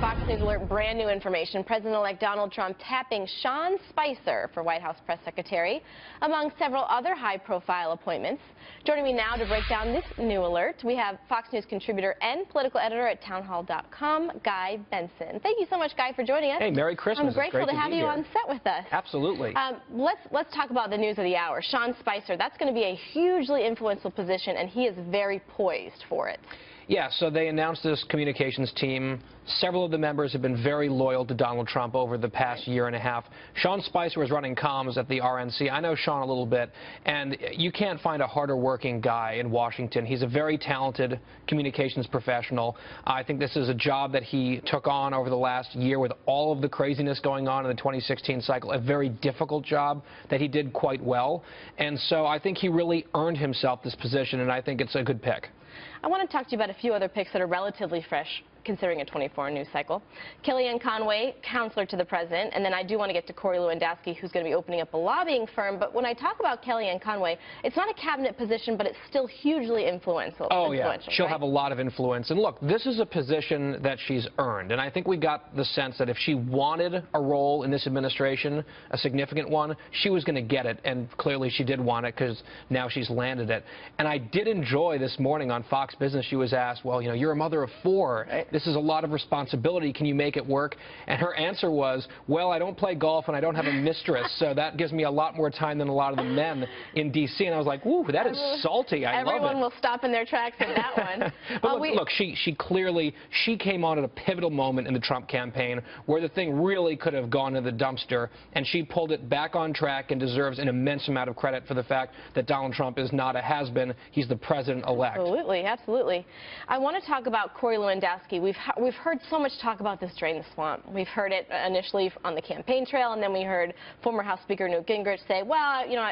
Fox News Alert, brand new information. President-elect Donald Trump tapping Sean Spicer for White House press secretary, among several other high-profile appointments. Joining me now to break down this new alert, we have Fox News contributor and political editor at townhall.com, Guy Benson. Thank you so much, Guy, for joining us. Hey, Merry Christmas. I'm grateful to have you on set with us. Absolutely. Let's talk about the news of the hour. Sean Spicer, that's going to be a hugely influential position, and he is very poised for it. Yeah, so they announced this communications team. Several of the members have been very loyal to Donald Trump over the past year and a half. Sean Spicer was running comms at the RNC. I know Sean a little bit, and you can't find a harder working guy in Washington. He's a very talented communications professional. I think this is a job that he took on over the last year with all of the craziness going on in the 2016 cycle, a very difficult job that he did quite well. And so I think he really earned himself this position, and I think it's a good pick. I want to talk to you about a few other picks that are relatively fresh, considering a 24-hour news cycle. Kellyanne Conway, counselor to the president, and then I do want to get to Corey Lewandowski, who's going to be opening up a lobbying firm. But when I talk about Kellyanne Conway, it's not a cabinet position, but it's still hugely influential. Oh, yeah. She'll right? have a lot of influence. And look, this is a position that she's earned. And I think we got the sense that if she wanted a role in this administration, a significant one, she was going to get it. And clearly she did want it because now she's landed it. And I did enjoy this morning on Fox Business, she was asked, well, you know, you're a mother of 4. Right. This is a lot of responsibility. Can you make it work? And her answer was, well, I don't play golf and I don't have a mistress, so that gives me a lot more time than a lot of the men in D.C. And I was like, ooh, that is salty. I love it. Everyone will stop in their tracks in that one. But look, she clearly came on at a pivotal moment in the Trump campaign where the thing really could have gone to the dumpster, and she pulled it back on track and deserves an immense amount of credit for the fact that Donald Trump is not a has-been. He's the president-elect. Absolutely, absolutely. I want to talk about Corey Lewandowski. We've heard so much talk about this drain the swamp. We've heard it initially on the campaign trail, and then we heard former House Speaker Newt Gingrich say, well, you know,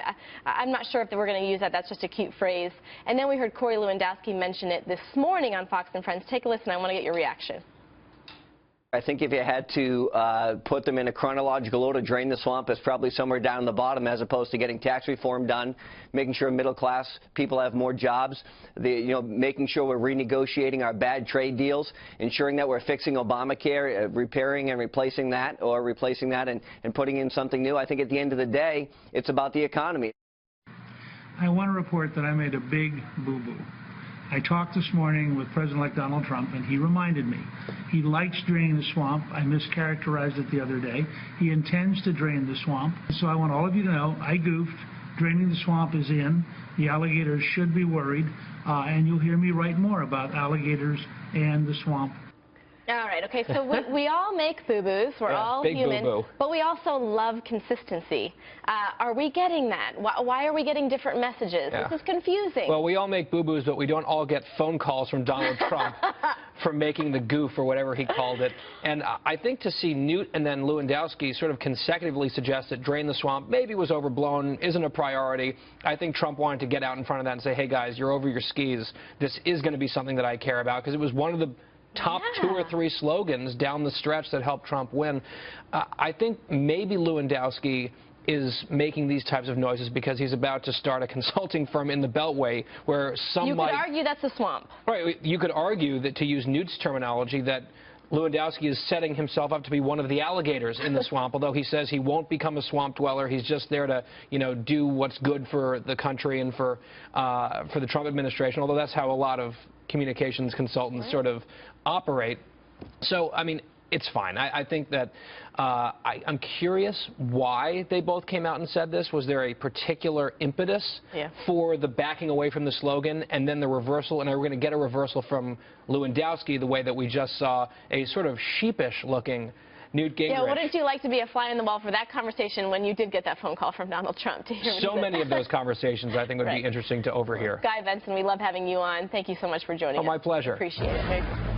I'm not sure if we're going to use that. That's just a cute phrase. And then we heard Corey Lewandowski mention it this morning on Fox and Friends. Take a listen. I want to get your reaction. I think if you had to put them in a chronological order, drain the swamp is probably somewhere down the bottom, as opposed to getting tax reform done, making sure middle-class people have more jobs, making sure we're renegotiating our bad trade deals, ensuring that we're fixing Obamacare, repairing and replacing that, and putting in something new. I think at the end of the day, it's about the economy. I want to report that I made a big boo-boo. I talked this morning with President-elect Donald Trump, and he reminded me he likes draining the swamp. I mischaracterized it the other day. He intends to drain the swamp. So I want all of you to know I goofed. Draining the swamp is in. The alligators should be worried, and you'll hear me write more about alligators and the swamp. All right, okay, so we all make boo-boos. We're all human, boo-boo. But we also love consistency. Are we getting that? Why are we getting different messages? Yeah. This is confusing. Well, we all make boo-boos, but we don't all get phone calls from Donald Trump for making the goof or whatever he called it. And I think to see Newt and then Lewandowski sort of consecutively suggest that drain the swamp maybe was overblown, isn't a priority. I think Trump wanted to get out in front of that and say, hey, guys, you're over your skis. This is going to be something that I care about, because it was one of the top 2 or 3 slogans down the stretch that helped Trump win. I think maybe Lewandowski is making these types of noises because he's about to start a consulting firm in the Beltway where some You could argue that's a swamp. Right. You could argue that, to use Newt's terminology, that Lewandowski is setting himself up to be one of the alligators in the swamp, although he says he won't become a swamp dweller. He's just there to, do what's good for the country and for the Trump administration, although that's how a lot of communications consultants sort of operate. So, I mean, it's fine. I think that I'm curious why they both came out and said this. Was there a particular impetus for the backing away from the slogan and then the reversal? And are we going to get a reversal from Lewandowski the way that we just saw a sort of sheepish-looking Newt Gingrich? Yeah, wouldn't you like to be a fly on the wall for that conversation when you did get that phone call from Donald Trump? To hear so many of those conversations I think would be interesting to overhear. Guy Benson, we love having you on. Thank you so much for joining us. Oh, my pleasure. Appreciate it.